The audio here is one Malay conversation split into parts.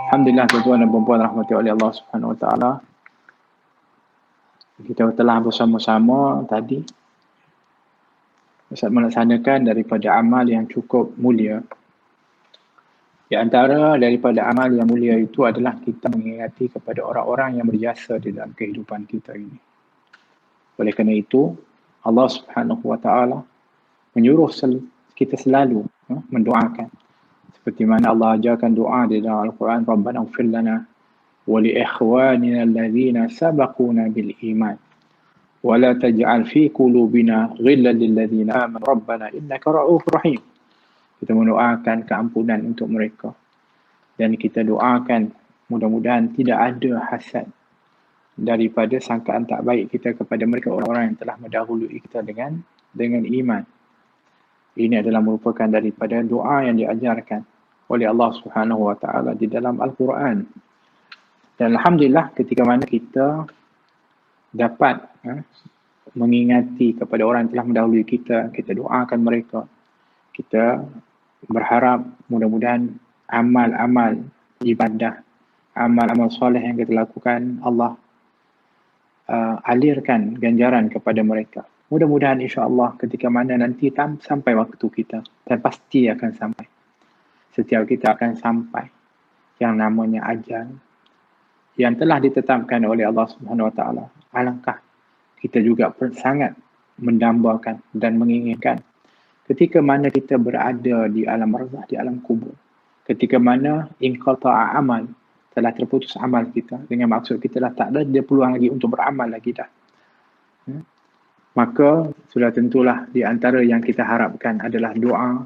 Alhamdulillah tuan-tuan dan puan-puan rahmati oleh Allah Subhanahu Wa Taala. Kita telah bersama-sama tadi melaksanakan daripada amal yang cukup mulia. Di antara daripada amal yang mulia itu adalah kita mengingati kepada orang-orang yang berjasa di dalam kehidupan kita ini. Oleh kerana itu, Allah Subhanahu Wa Taala menyuruh kita selalu mendoakan. Seperti mana Allah ajarkan doa di dalam Al-Quran, Rabbana ighfir lana wa li ikhwanina alladhina sabaquna bil iman wa la taj'al fi qulubina ghillan lil ladzina amanu rabbana innaka ra'ufur rahim. Kita mendoakan keampunan untuk mereka dan kita doakan mudah-mudahan tidak ada hasad daripada sangkaan tak baik kita kepada mereka, orang-orang yang telah mendahului kita dengan iman. Ini adalah merupakan daripada doa yang diajarkan oleh Allah Subhanahu Wa Taala di dalam Al-Quran. Dan alhamdulillah ketika mana kita dapat mengingati kepada orang yang telah mendahului kita, kita doakan mereka. Kita berharap mudah-mudahan amal-amal ibadah, amal-amal soleh yang kita lakukan, Allah alirkan ganjaran kepada mereka. Mudah-mudahan insya-Allah ketika mana nanti sampai waktu kita, dan pasti akan sampai. Setiap kita akan sampai yang namanya ajal yang telah ditetapkan oleh Allah Subhanahu Wa Taala. Alangkah kita juga sangat mendambakan dan menginginkan ketika mana kita berada di alam barzakh, di alam kubur, ketika mana inqata'a amal, telah terputus amal kita, dengan maksud kita dah tak ada peluang lagi untuk beramal lagi dah. Maka sudah tentulah di antara yang kita harapkan adalah doa,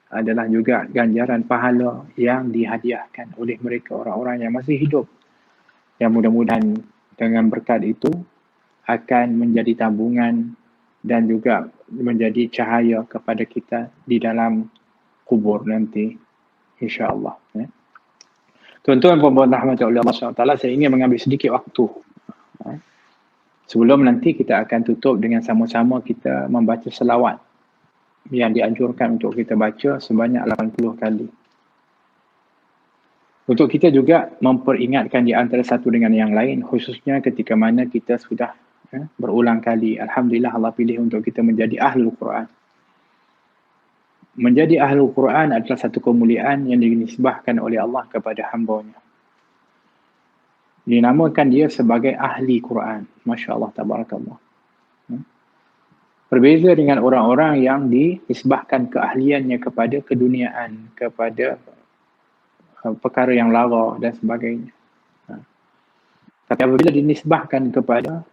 adalah juga ganjaran pahala yang dihadiahkan oleh mereka orang-orang yang masih hidup, yang mudah-mudahan dengan berkat itu akan menjadi tabungan dan juga menjadi cahaya kepada kita di dalam kubur nanti, insya-Allah. Tuan-tuan dan puan-puan rahmati oleh Allah SWT, saya ingin mengambil sedikit waktu sebelum nanti kita akan tutup dengan sama-sama kita membaca selawat yang dianjurkan untuk kita baca sebanyak 80 kali. Untuk kita juga memperingatkan di antara satu dengan yang lain, khususnya ketika mana kita sudah berulang kali, alhamdulillah Allah pilih untuk kita menjadi Ahlul Quran. Menjadi Ahlul Quran adalah satu kemuliaan yang dinisbahkan oleh Allah kepada hamba-Nya. Dinamakan dia sebagai ahli Quran. Masya Allah, tabarakallah. Berbeza dengan orang-orang yang dinisbahkan keahliannya kepada keduniaan, kepada perkara yang lara dan sebagainya. Tapi apabila dinisbahkan kepada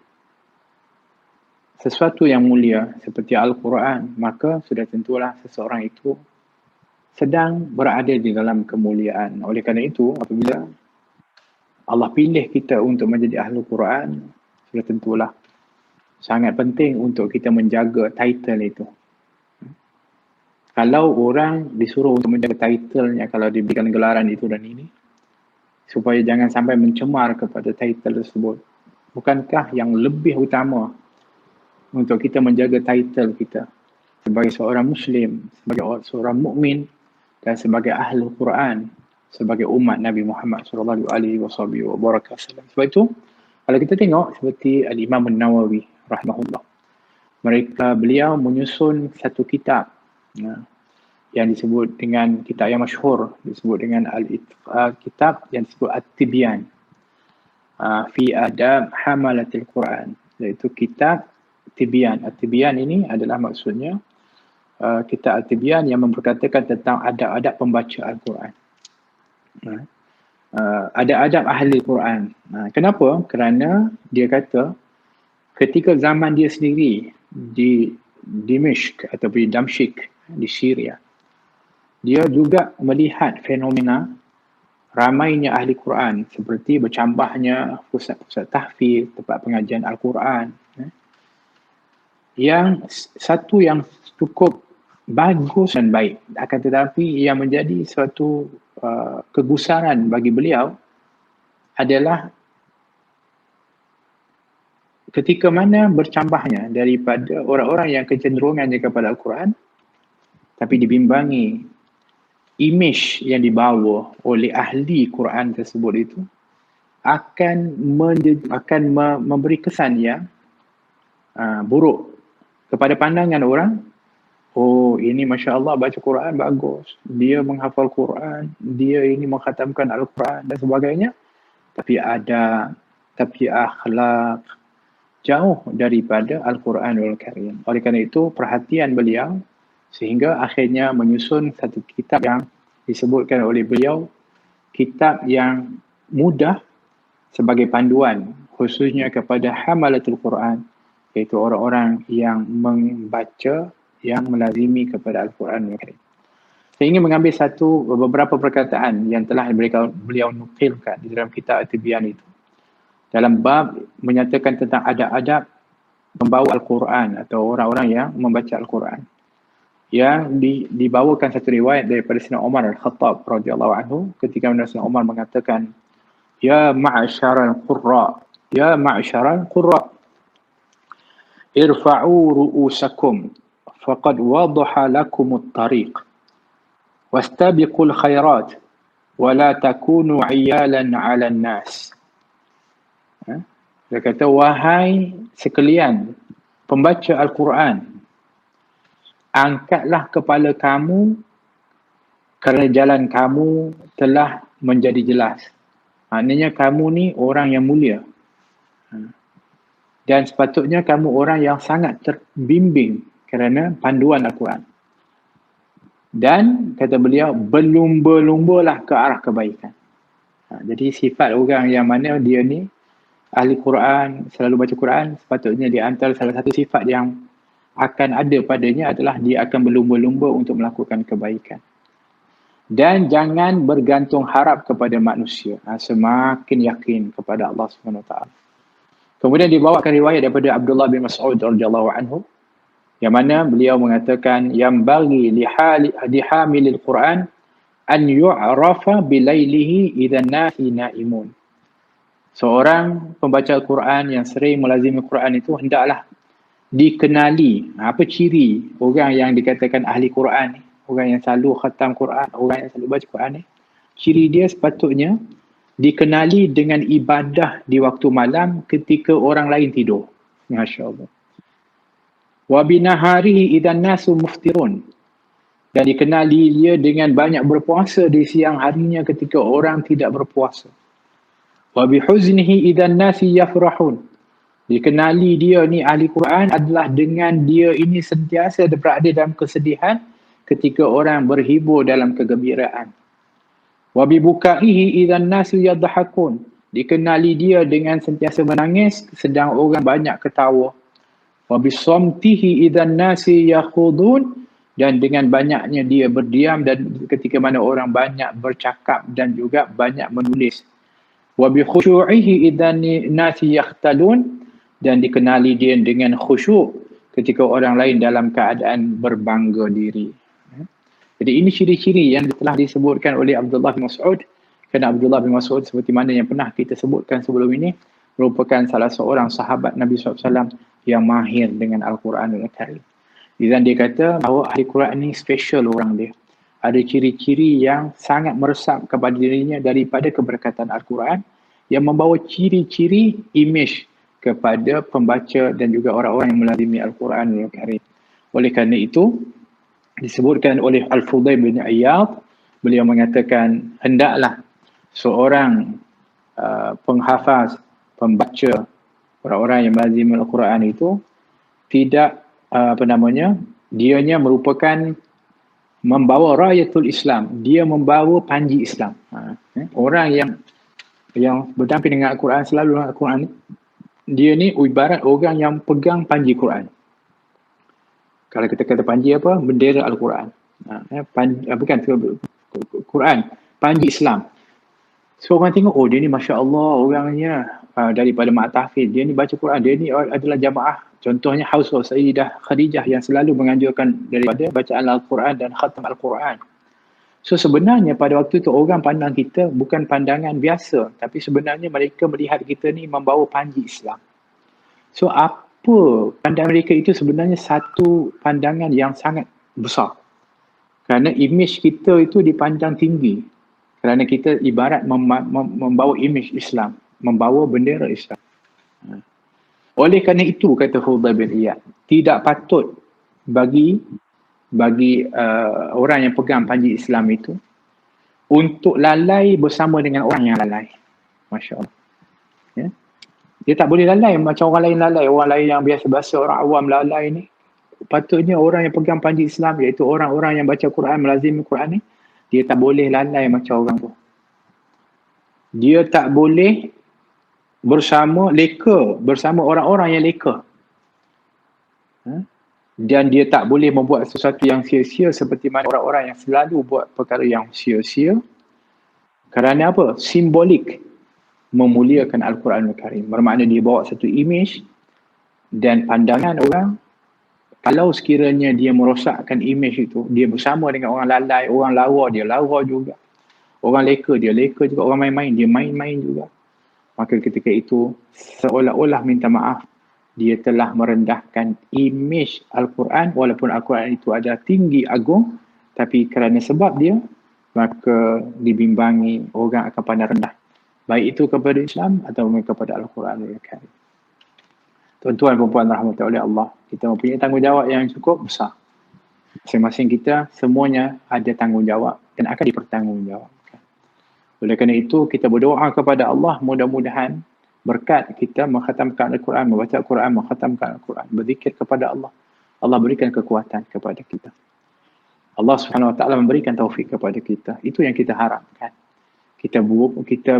sesuatu yang mulia seperti Al-Quran, maka sudah tentulah seseorang itu sedang berada di dalam kemuliaan. Oleh kerana itu, apabila Allah pilih kita untuk menjadi Ahlul Quran, sudah tentulah sangat penting untuk kita menjaga title itu. Kalau orang disuruh untuk menjaga titlenya, kalau diberikan gelaran itu dan ini, supaya jangan sampai mencemar kepada title tersebut. Bukankah yang lebih utama untuk kita menjaga title kita sebagai seorang Muslim, sebagai seorang mukmin dan sebagai Ahlul Quran, sebagai umat Nabi Muhammad SAW. Sebab itu, kalau kita tengok seperti Al-Imam An-Nawawi rahimahullah, beliau menyusun satu kitab yang disebut dengan kitab yang masyhur, disebut dengan kitab yang disebut At-Tibyan fi Adab Hamalatil Quran, iaitu kitab Tibyan. At-Tibyan ini adalah maksudnya kitab At-Tibyan yang memperkatakan tentang adab-adab pembaca Al-Quran. Adab-adab ahli Quran. Kenapa? Kerana dia kata ketika zaman dia sendiri di Dimishq atau di Damsyik di Syria, dia juga melihat fenomena ramainya ahli Quran, seperti bercambahnya pusat-pusat tahfiz, tempat pengajian Al-Quran. Yang satu yang cukup bagus dan baik, akan tetapi yang menjadi suatu kegusaran bagi beliau adalah ketika mana bercambahnya daripada orang-orang yang kecenderungannya kepada Al-Quran, tapi dibimbangi image yang dibawa oleh ahli Quran tersebut itu akan memberi kesan yang buruk kepada pandangan orang. Oh, ini Masya Allah baca Quran bagus. Dia menghafal Quran. Dia ini mengkhatamkan Al-Quran dan sebagainya. Tapi akhlak jauh daripada Al-Quranul Karim. Oleh kerana itu, perhatian beliau sehingga akhirnya menyusun satu kitab yang disebutkan oleh beliau, kitab yang mudah sebagai panduan khususnya kepada hamalatul Quran, iaitu orang-orang yang membaca, yang melazimi kepada Al-Quran. Saya ingin mengambil beberapa perkataan yang telah beliau nukilkan di dalam kitab At-Tibyan itu. Dalam bab menyatakan tentang adab-adab membawa Al-Quran atau orang-orang yang membaca Al-Quran. Yang dibawakan satu riwayat daripada Sayyidina Umar Al-Khattab radhiyallahu anhu ketika Sayyidina Umar mengatakan, Ya ma'asyaral qurra, Ya ma'asyaral qurra, irfa'u ru'usakum, faqad wadaha lakumut tariq, wastabiqul khairat, wa la takunu iyalan 'alan nas. Dia kata, wahai sekalian pembaca Al-Quran, angkatlah kepala kamu kerana jalan kamu telah menjadi jelas. Maknanya kamu ni orang yang mulia. Dan sepatutnya kamu orang yang sangat terbimbing kerana panduan Al-Quran. Dan kata beliau, berlumba-lumbalah ke arah kebaikan. Jadi sifat orang yang mana dia ni ahli Quran, selalu baca Quran, sepatutnya di antara salah satu sifat yang akan ada padanya adalah dia akan berlumba-lumba untuk melakukan kebaikan. Dan jangan bergantung harap kepada manusia. Semakin yakin kepada Allah SWT. Kemudian dibawakan riwayat daripada Abdullah bin Mas'ud radhiyallahu anhu, yang mana beliau mengatakan, yang bagi lihamilil Quran an yu'rafa bilailihi idhan nasi naimun. Seorang pembaca Al-Quran yang sering melazimi Quran itu hendaklah dikenali. Apa ciri orang yang dikatakan ahli Quran ni? Orang yang selalu khatam Quran, orang yang selalu baca Quran ni. Ciri dia sepatutnya dikenali dengan ibadah di waktu malam ketika orang lain tidur. Masya Allah. Wa binaharihi idan nasu muftirun. Dan dikenali dia dengan banyak berpuasa di siang harinya ketika orang tidak berpuasa. Wa bihuznihi idan nasi yafrahun. Dikenali dia ni ahli Quran adalah dengan dia ini sentiasa berada dalam kesedihan ketika orang berhibur dalam kegembiraan. Wa bibukaihi idan nasu yadhakun. Dikenali dia dengan sentiasa menangis sedang orang banyak ketawa. Wa bisamtihi idan nasi yakhudun. Dan dengan banyaknya dia berdiam dan ketika mana orang banyak bercakap dan juga banyak menulis. Wa bi khusyu'ihi idan nasi yakhtalun. Dan dikenali dia dengan khusyuk ketika orang lain dalam keadaan berbangga diri. Jadi ini ciri-ciri yang telah disebutkan oleh Abdullah bin Mas'ud. Kerana Abdullah bin Mas'ud seperti mana yang pernah kita sebutkan sebelum ini, merupakan salah seorang sahabat Nabi SAW yang mahir dengan Al-Quran Al-Karim. Dan dia kata bahawa ahli Quran ni special orang dia. Ada ciri-ciri yang sangat meresap kepada dirinya daripada keberkatan Al-Quran yang membawa ciri-ciri image kepada pembaca dan juga orang-orang yang melazimi Al-Quran Al-Karim. Oleh kerana itu, disebutkan oleh Al-Fudail bin Iyad, beliau mengatakan hendaklah seorang penghafaz, pembaca, orang-orang yang melazimi Al-Quran itu tidak dianya merupakan membawa rayatul Islam, dia membawa panji Islam. Orang yang berdamping dengan Al-Quran, selalu dengan Al-Quran, dia ni ibarat orang yang pegang panji Quran. Kalau kita kata panji apa? Bendera Al-Quran. Bukan Quran, panji Islam. So orang tengok, oh dia ni Masya Allah orangnya daripada Mak Tahfiz, dia ni baca Quran, dia ni adalah jamaah. Contohnya Hausa Sayyidah Khadijah yang selalu menganjurkan daripada bacaan Al-Quran dan khatam Al-Quran. So sebenarnya pada waktu itu orang pandang kita bukan pandangan biasa, tapi sebenarnya mereka melihat kita ni membawa panji Islam. So apa pandangan mereka itu sebenarnya satu pandangan yang sangat besar. Kerana imej kita itu dipandang tinggi. Kerana kita ibarat membawa imej Islam, membawa bendera Islam. Oleh kerana itu, kata Fudail bin Iyad, tidak patut bagi orang yang pegang panji Islam itu untuk lalai bersama dengan orang yang lalai. Masya Allah. Ya? Dia tak boleh lalai macam orang lain lalai. Orang lain yang biasa-biasa, orang awam lalai ni. Patutnya orang yang pegang panji Islam, iaitu orang-orang yang baca Quran, melazimi Quran ni, dia tak boleh lalai macam orang tu. Dia tak boleh leka bersama orang-orang yang leka. Dan dia tak boleh membuat sesuatu yang sia-sia seperti mana orang-orang yang selalu buat perkara yang sia-sia. Kerana apa? Simbolik memuliakan Al-Quranul Karim. Bermakna dia bawa satu imej dan pandangan orang. Kalau sekiranya dia merosakkan imej itu, dia bersama dengan orang lalai, orang lawa, dia lawa juga. Orang leka, dia leka juga. Orang main-main, dia main-main juga. Maka ketika itu, seolah-olah minta maaf, dia telah merendahkan imej Al-Quran, walaupun Al-Quran itu adalah tinggi agung, tapi kerana sebab dia, maka dibimbangi, orang akan pandang rendah. Baik itu kepada Islam atau kepada Al-Quranul Karim. Tuan-tuan dan puan rahmati oleh Allah, kita mempunyai tanggungjawab yang cukup besar. Masing-masing kita semuanya ada tanggungjawab dan akan dipertanggungjawabkan. Oleh kerana itu, kita berdoa kepada Allah, mudah-mudahan berkat kita mengkhatamkan Al-Quran, membaca Al-Quran, mengkhatamkan Al-Quran, berzikir kepada Allah, Allah berikan kekuatan kepada kita. Allah Subhanahu Wa Taala memberikan taufik kepada kita. Itu yang kita harapkan. Kita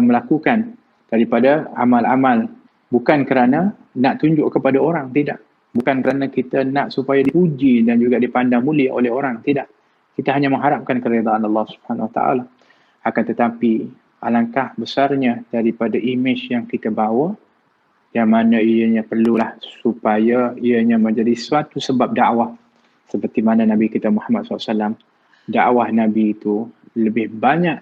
melakukan daripada amal-amal bukan kerana nak tunjuk kepada orang, tidak. Bukan kerana kita nak supaya dipuji dan juga dipandang mulia oleh orang, tidak. Kita hanya mengharapkan keridaan Allah Subhanahu Wa Taala. Akan tetapi alangkah besarnya daripada imej yang kita bawa, yang mana ianya perlulah supaya ianya menjadi suatu sebab dakwah. Seperti mana Nabi kita Muhammad SAW, dakwah Nabi itu lebih banyak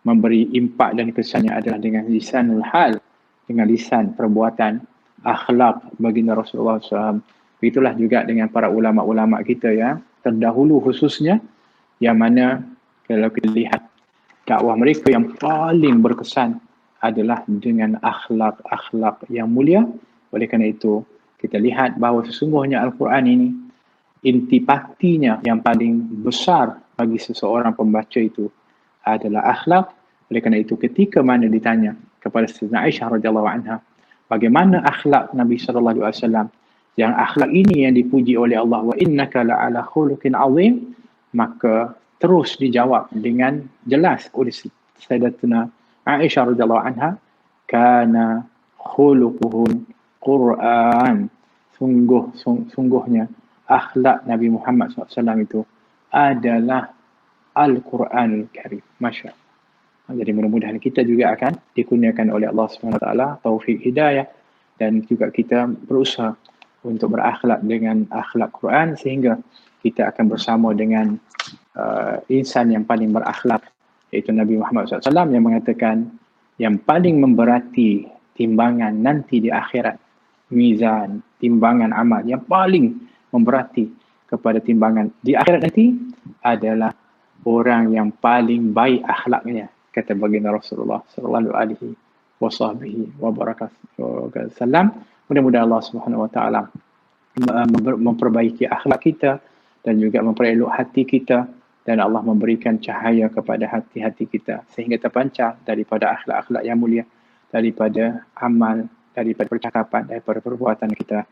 memberi impak dan kesannya adalah dengan lisanul hal, dengan lisan perbuatan, akhlak baginda Rasulullah SAW. Begitulah juga dengan para ulama-ulama kita yang terdahulu khususnya, yang mana kalau kita lihat dakwah mereka yang paling berkesan adalah dengan akhlak yang mulia. Oleh kerana itu, kita lihat bahawa sesungguhnya Al-Quran ini, intipatinya yang paling besar bagi seseorang pembaca itu adalah akhlak. Oleh kerana itu, ketika mana ditanya kepada Sayyidina Aisyah radhiyallahu anha, bagaimana akhlak Nabi sallallahu alaihi wasallam, yang akhlak ini yang dipuji oleh Allah, wa innaka la'ala khuluqin azim, maka terus dijawab dengan jelas oleh Sayyidatuna Aisyah radhiyallahu anha, kana khuluquhun Quran, sungguhnya akhlak Nabi Muhammad SAW itu adalah Al-Quranul Karim. Masya Allah. Jadi mudah-mudahan kita juga akan dikurniakan oleh Allah SWT taufik hidayah, dan juga kita berusaha untuk berakhlak dengan akhlak Quran, sehingga kita akan bersama dengan insan yang paling berakhlak, iaitu Nabi Muhammad SAW, yang mengatakan yang paling memberati timbangan nanti di akhirat, mizan, timbangan amal yang paling memberati kepada timbangan di akhirat nanti adalah orang yang paling baik akhlaknya, kata baginda Rasulullah sallallahu alaihi wasallam. Mudah-mudahan Allah Subhanahu Wa Taala memperbaiki akhlak kita dan juga memperelok hati kita, dan Allah memberikan cahaya kepada hati-hati kita sehingga terpancar daripada akhlak-akhlak yang mulia, daripada amal, daripada percakapan, daripada perbuatan kita.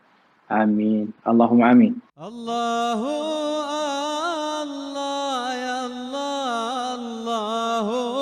Amin. Allahumma amin. Allahu Allah ya Allah, Allahu